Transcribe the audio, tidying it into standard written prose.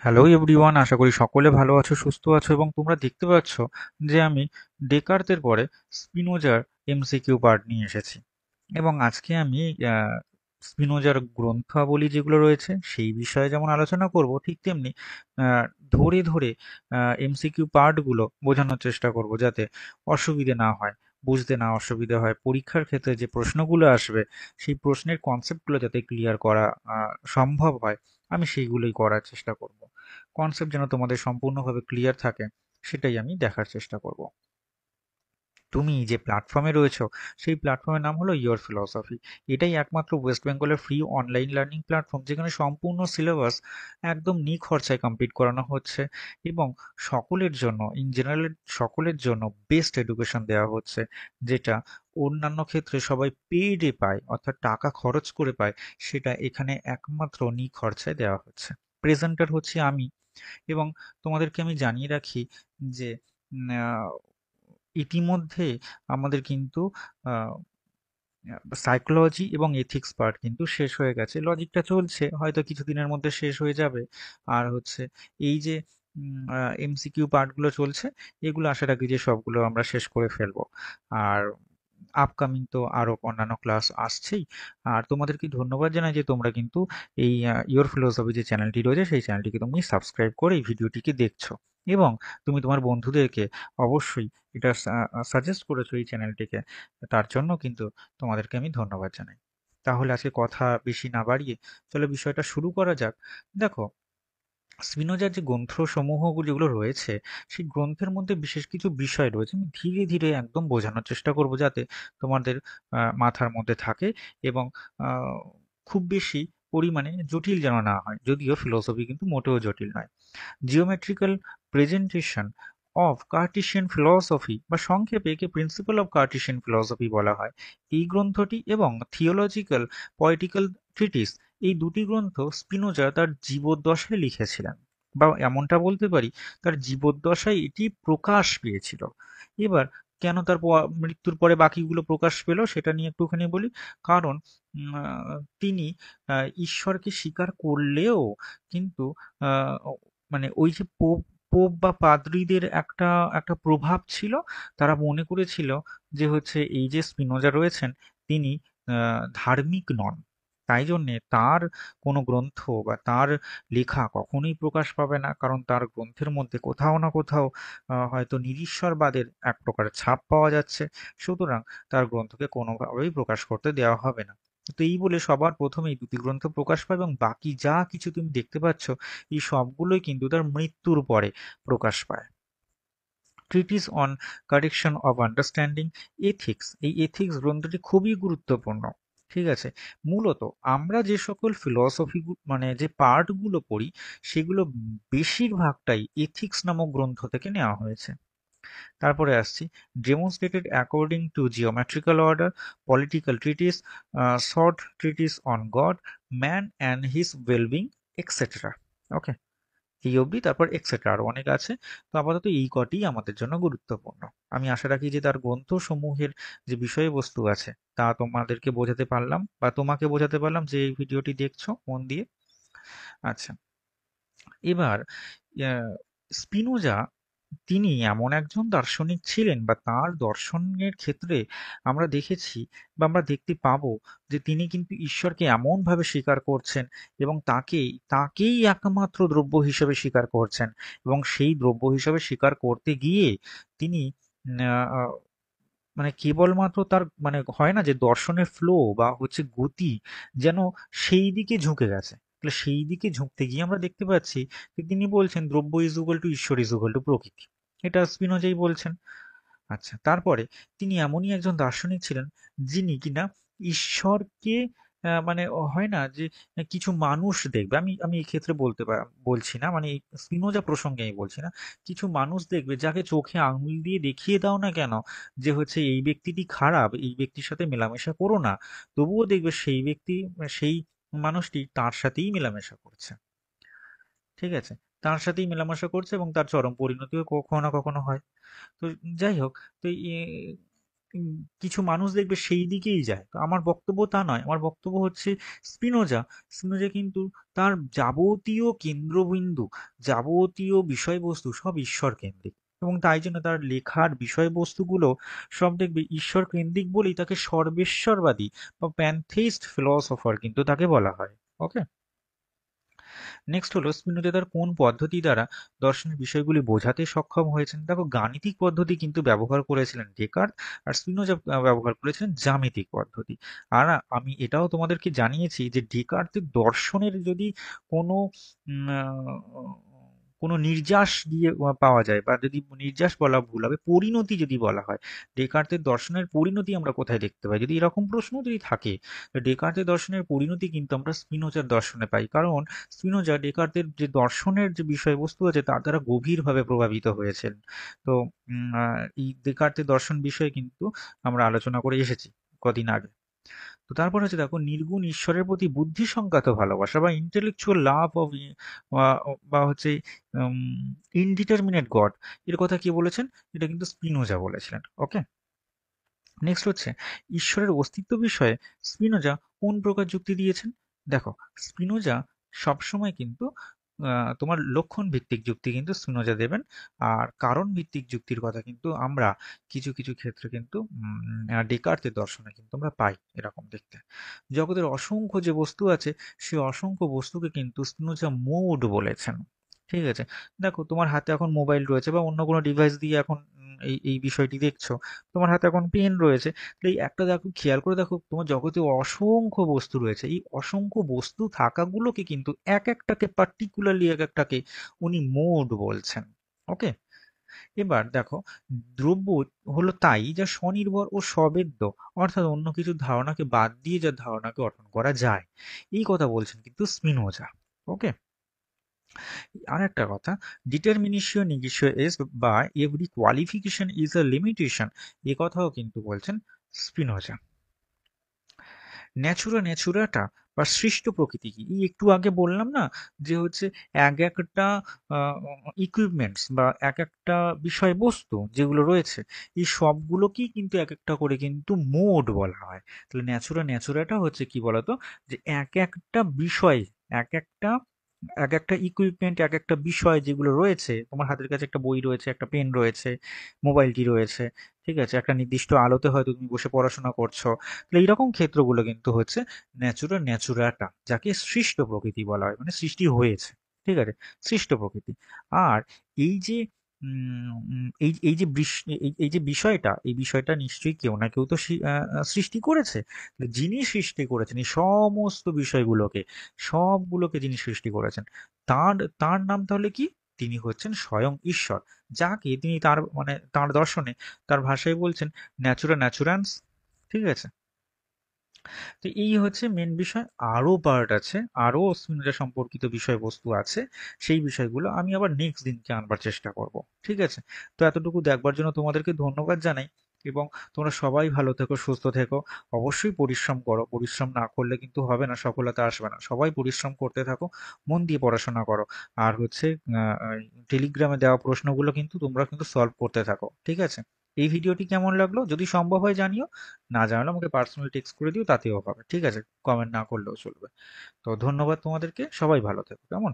Hello everyone, আশা করি সকলে ভালো আছো, সুস্থ আছো এবং তোমরা দেখতে পাচ্ছ যে আমি ডেকার্তের পরে স্পিনোজার এমসিকিউ পার্ট নিয়ে এসেছি। এবং আজকে আমি স্পিনোজার গ্রন্থাবলী যেগুলো রয়েছে সেই বিষয়ে যেমন আলোচনা করব, ঠিক তেমনি আহ, ধরে ধরে এমসিকিউ পার্টগুলো বোঝানোর চেষ্টা করব যাতে অসুবিধে না হয়, বুঝতে না অসুবিধা হয়। পরীক্ষার ক্ষেত্রে যে প্রশ্নগুলো আসবে সেই প্রশ্নের কনসেপ্টগুলো যাতে ক্লিয়ার করা সম্ভব হয়, আমি সেইগুলোই করার চেষ্টা করব। কনসেপ্ট যেন তোমাদের সম্পূর্ণভাবে ক্লিয়ার থাকে সেটাই আমি দেখার চেষ্টা করব। তুমি যে প্ল্যাটফর্মে রয়েছো সেই প্ল্যাটফর্মের নাম হলো ইয়োর ফিলসফি। এটাই একমাত্র ওয়েস্ট বেঙ্গলের ফ্রি অনলাইন লার্নিং প্ল্যাটফর্ম যেখানে সম্পূর্ণ সিলেবাস একদম নিখরচায় কমপ্লিট করানো হচ্ছে এবং সকলের জন্য ইন জেনারেল সকলের জন্য বেস্ট এডুকেশন দেওয়া হচ্ছে, যেটা অন্যান্য ক্ষেত্রে সবাই পেইডে পায় অর্থাৎ টাকা খরচ করে পায়, সেটা এখানে একমাত্র নিখরচায় দেওয়া হচ্ছে। প্রেজেন্টার হচ্ছে আমি। এবং তোমাদেরকে আমি জানিয়ে রাখি যে ইতিমধ্যে আমাদের কিন্তু সাইকোলজি এবং এথিক্স পার্ট কিন্তু শেষ হয়ে গেছে, লজিকটা চলছে, হয়তো কিছুদিনের মধ্যে শেষ হয়ে যাবে। আর হচ্ছে এই যে এমসিকিউ পার্টগুলো চলছে, এগুলো আশা রাখি যে সবগুলো আমরা শেষ করে ফেলবো। আর আপকামিং তো আরো অন্যান্য ক্লাস আসছেই। আর তোমাদেরকে ধন্যবাদ জানাই যে তোমরা কিন্তু এই ইওর ফিলোসফি যে চ্যানেলটি রয়েছে সেই চ্যানেলটিকে তুমি সাবস্ক্রাইব করে এই ভিডিওটিকে দেখছো এবং তুমি তোমার বন্ধুদেরকে অবশ্যই এটা সাজেস্ট করেছো এই চ্যানেলটিকে। তার জন্য কিন্তু তোমাদেরকে আমি ধন্যবাদ জানাই। তাহলে আজকে কথা বেশি না বাড়িয়ে চলো বিষয়টা শুরু করা যাক। দেখো, স্পিনোজার যে গ্রন্থসমূহ যেগুলো রয়েছে সেই গ্রন্থের মধ্যে বিশেষ কিছু বিষয় রয়েছে, আমি ধীরে ধীরে একদম বোঝানোর চেষ্টা করব যাতে তোমাদের মাথার মধ্যে থাকে এবং আহ, খুব বেশি পরিমাণে জটিল যেন না হয়, যদিও ফিলোসফি কিন্তু মোটেও জটিল নয়। Geometrical presentation of Cartesian philosophy বা সংক্ষেপে একে প্রিন্সিপাল অফ কার্টেসিয়ান ফিলসফি বলা হয়। এই গ্রন্থটি এবং থিওলজিক্যাল পয়েটিক্যাল ট্রিটিস, এই দুটি গ্রন্থ স্পিনোজা তার জীবদ্দশায় লিখেছিলেন, বা এমনটা বলতে পারি তার জীবদ্দশায় এটি প্রকাশ পেয়েছিল। এবার কেন তার মৃত্যুর পরে বাকিগুলো প্রকাশ পেল সেটা নিয়ে একটুখানি বলি। কারণ তিনি ঈশ্বরকে স্বীকার করলেও কিন্তু আহ, মানে ওই যে পোপ পোপ বা পাদ্রীদের একটা একটা প্রভাব ছিল। তারা মনে করেছিল যে হচ্ছে এই যে স্পিনোজা রয়েছেন তিনি ধার্মিক নন। তাই জন্যে তার কোনো গ্রন্থ বা তার লেখা কখনোই প্রকাশ পাবে না, কারণ তার গ্রন্থের মধ্যে কোথাও না কোথাও হয়তো নিরীশ্বরবাদের এক প্রকার ছাপ পাওয়া যাচ্ছে। সুতরাং তার গ্রন্থকে কোনোভাবেই প্রকাশ করতে দেওয়া হবে না। তো এই বলে সবার প্রথমে এই দুটি গ্রন্থ প্রকাশ পায় এবং বাকি যা কিছু তুমি দেখতে পাচ্ছ এই সবগুলোই কিন্তু তার মৃত্যুর পরে প্রকাশ পায়। Treaties on correction of understanding ethics, এই এথিক্স গ্রন্থটি খুবই গুরুত্বপূর্ণ। ঠিক আছে, মূলত আমরা যে সকল ফিলসফি মানে যে পার্টগুলো পড়ি সেগুলো বেশিরভাগটাই এথিক্স নামক গ্রন্থ থেকে নেওয়া হয়েছে। তারপরে আসছি demonstrated according to geometrical order, political treatise, short treatise on God, man and his wellbeing, etcetera. Okay, এই অবধি, তারপর এক্সেট্রা আরো অনেক আছে। তো আপাতত এই কটিই আমাদের জন্য গুরুত্বপূর্ণ। আমি আশা রাখি যে তার গ্রন্থসমূহের যে বিষয়বস্তু আছে তা তোমাদেরকে বোঝাতে পারলাম বা তোমাকে বোঝাতে পারলাম যে এই ভিডিওটি দেখছো মন দিয়ে। আচ্ছা, এবার স্পিনোজা তিনি এমন একজন দার্শনিক ছিলেন বা তার দর্শনের ক্ষেত্রে আমরা দেখেছি বা আমরা দেখতে পাবো যে তিনি কিন্তু ঈশ্বরকে এমনভাবে স্বীকার করছেন এবং তাকেই একমাত্র দ্রব্য হিসেবে স্বীকার করছেন। এবং সেই দ্রব্য হিসেবে স্বীকার করতে গিয়ে তিনি আহ, আহ, মানে কেবলমাত্র তার মানে হয় না যে দর্শনের ফ্লো বা হচ্ছে গতি যেন সেই দিকে ঝুঁকে গেছে। তাহলে সেই দিকে ঝুঁকতে গিয়ে আমরা দেখতে পাচ্ছি যে তিনি বলছেন দ্রব্য ইজ ইকুয়াল টু ঈশ্বর ইজ ইকুয়াল টু প্রকৃতি। এটা স্পিনোজাই বলছেন। আচ্ছা, তারপরে তিনি এমনই একজন দার্শনিক ছিলেন যিনি কিনা ঈশ্বরকে মানে হয় না যে কিছু মানুষ দেখবে, আমি আমি এই ক্ষেত্রে বলছি না, মানে এই স্পিনোজা প্রসঙ্গে আমি বলছি না। কিছু মানুষ দেখবে যাকে চোখে আঙুল দিয়ে দেখিয়ে দাও না কেন যে হচ্ছে এই ব্যক্তিটি খারাপ, এই ব্যক্তির সাথে মেলামেশা করো না, তবুও দেখবে সেই ব্যক্তি সেই মানুষটি তার সাথেই মেলামেশা করছে। ঠিক আছে, তার সাথেই মেলামেশা করছে এবং তার চরম পরিণতিও কখনো না কখনো হয়। তো যাই হোক, তো কিছু মানুষ দেখবে সেই দিকেই যায়। তো আমার বক্তব্য তা নয়। আমার বক্তব্য হচ্ছে স্পিনোজা, স্পিনোজা কিন্তু তার যাবতীয় কেন্দ্রবিন্দু, যাবতীয় বিষয়বস্তু সব ঈশ্বর কেন্দ্রিক। এবং তাই জন্য তার লেখার বিষয়বস্তুগুলো সব দেখবে ঈশ্বর কেন্দ্রিক বলেই তাকে সর্বেশ্বরবাদী বা প্যানথেইস্ট ফিলসফার কিন্তু তাকে বলা হয়। ওকে? নেক্সট হলো স্পিনোজা তার কোন পদ্ধতি দ্বারা দর্শনের বিষয়গুলি বোঝাতে সক্ষম হয়েছেন। দেখো, গাণিতিক পদ্ধতি কিন্তু ব্যবহার করেছিলেন ডেকার্ট, আর স্পিনোজা ব্যবহার করেছিলেন জ্যামিতিক পদ্ধতি। আর আমি এটাও তোমাদেরকে জানিয়েছি যে ডেকার্টের দর্শনের যদি কোনো কোনো নির্যাস দিয়ে পাওয়া যায়, বা যদি নির্যাস বলা ভুল হবে, পরিণতি যদি বলা হয়, ডেকার্টের দর্শনের পরিণতি আমরা কোথায় দেখতে পাই, যদি এরকম প্রশ্ন যদি থাকে, ডেকার্টের দর্শনের পরিণতি কিন্তু আমরা স্পিনোজার দর্শনে পাই। কারণ স্পিনোজা ডেকার্টের যে দর্শনের যে বিষয়বস্তু আছে তার দ্বারা গভীরভাবে প্রভাবিত হয়েছেন। তো এই ডেকার্টের দর্শন বিষয়ে কিন্তু আমরা আলোচনা করে এসেছি কদিন আগে। তো তারপর হচ্ছে দেখো, নির্গুণ ঈশ্বরের প্রতি বুদ্ধি সংক্রান্ত ভালোবাসা বা ইন্টেলেকচুয়াল লাভ অফ, বা হচ্ছে ইনডিটারমিনেট গড, এর কথা কি বলেছেন? এটা কিন্তু স্পিনোজা বলেছিলেন। ওকে? নেক্সট হচ্ছে ঈশ্বরের অস্তিত্ব বিষয়ে স্পিনোজা কোন প্রকার যুক্তি দিয়েছেন। দেখো, স্পিনোজা সবসময় কিন্তু তোমার লক্ষণ ভিত্তিক যুক্তি কিন্তু স্পিনোজা দেবেন, আর কারণ ভিত্তিক যুক্তির কথা কিন্তু আমরা কিছু কিছু ক্ষেত্রে কিন্তু ডেকার্তের দর্শনে কিন্তু আমরা পাই এরকম দেখতে। জগতের অসংখ্য যে বস্তু আছে, সেই অসংখ্য বস্তুকে কিন্তু স্পিনোজা মোড বলেছেন। ঠিক আছে? দেখো, তোমার হাতে এখন মোবাইল রয়েছে বা অন্য কোনো ডিভাইস দিয়ে এখন এই এই বিষয়টি দেখছো, তোমার হাতে এখন পেন রয়েছে। তো এই একটা দেখো, খেয়াল করে দেখো, তোমার জগতে অসংখ্য বস্তু রয়েছে, এই অসংখ্য বস্তু থাকাগুলোকে কিন্তু এক একটাকে পার্টিকুলারলি এক একটাকে উনি মোড বলছেন। ওকে? এবার দেখো, দ্রব্য হলো তাই যা স্বনির্ভর ও স্ববেদ্য, অর্থাৎ অন্য কিছুর ধারণাকে বাদ দিয়ে যা ধারণাকে গঠন করা যায়, এই কথা বলছেন কিন্তু স্পিনোজা। ওকে? আর একটা কথা, ডিটারমিনেশন নিগেশিও এস বা every qualification is a limitation, এ কথাও কিন্তু বলছেন স্পিনোজা। ন্যাচুরাটা বা সৃষ্ট প্রকৃতি কি? এই একটু আগে বললাম না যে হচ্ছে এক একটা ইকুইপমেন্টস বা এক একটা বিষয়বস্তু যেগুলো রয়েছে, এই সবগুলোকেই কিন্তু এক একটা করে কিন্তু মোড বলা হয়। তাহলে ন্যাচুরাটা হচ্ছে কি বলতো, যে এক একটা বিষয়, এক একটা এক একটা ইকুইপমেন্ট, এক একটা বিষয় যেগুলো রয়েছে, তোমার হাতের কাছে একটা বই রয়েছে, একটা পেন রয়েছে, মোবাইলটি রয়েছে, ঠিক আছে, একটা নির্দিষ্ট আলোতে হয়তো তুমি বসে পড়াশোনা করছো। তাহলে এইরকম ক্ষেত্রগুলো কিন্তু হচ্ছে ন্যাচুরাটা, যাকে সৃষ্ট প্রকৃতি বলা হয়, মানে সৃষ্টি হয়েছে। ঠিক আছে? সৃষ্ট প্রকৃতি। আর এই যে এই এই যে এই যে বিষয়টা, এই বিষয়টা নিশ্চয়ই কেউ না কেউ তো সৃষ্টি করেছে। যিনি সৃষ্টি করেছেন এই সমস্ত বিষয়গুলোকে, সবগুলোকে যিনি সৃষ্টি করেছেন, তার তার নাম তাহলে কি? তিনি হচ্ছেন স্বয়ং ঈশ্বর, যাকে তিনি তার মানে তার দর্শনে, তার ভাষায় বলছেন ন্যাচুরান্স। ঠিক আছে? তো এই হচ্ছে মেন বিষয়। আরো পার্ট আছে, আরো স্পিনোজা সম্পর্কিত বিষয়বস্তু আছে, সেই বিষয়গুলো আমি আবার নেক্সট দিনকে আনবার চেষ্টা করব। ঠিক আছে? তো এতটুকু দেখবার জন্য তোমাদেরকে ধন্যবাদ জানাই, এবং তোমরা সবাই ভালো থেকো, সুস্থ থেকো। অবশ্যই পরিশ্রম করো, পরিশ্রম না করলে কিন্তু হবে না, সফলতা আসবে না। সবাই পরিশ্রম করতে থাকো, মন দিয়ে পড়াশোনা করো। আর হচ্ছে টেলিগ্রামে দেওয়া প্রশ্নগুলো কিন্তু তোমরা কিন্তু সলভ করতে থাকো। ঠিক আছে? এই ভিডিওটি কেমন লাগলো যদি সম্ভব হয় জানিও, না জানালে আমাকে পার্সোনালি টেক্সট করে দিও, তাতেও হবে। ঠিক আছে? কমেন্ট না করলেও চলবে। তো ধন্যবাদ তোমাদেরকে, সবাই ভালো থেকো। কেমন?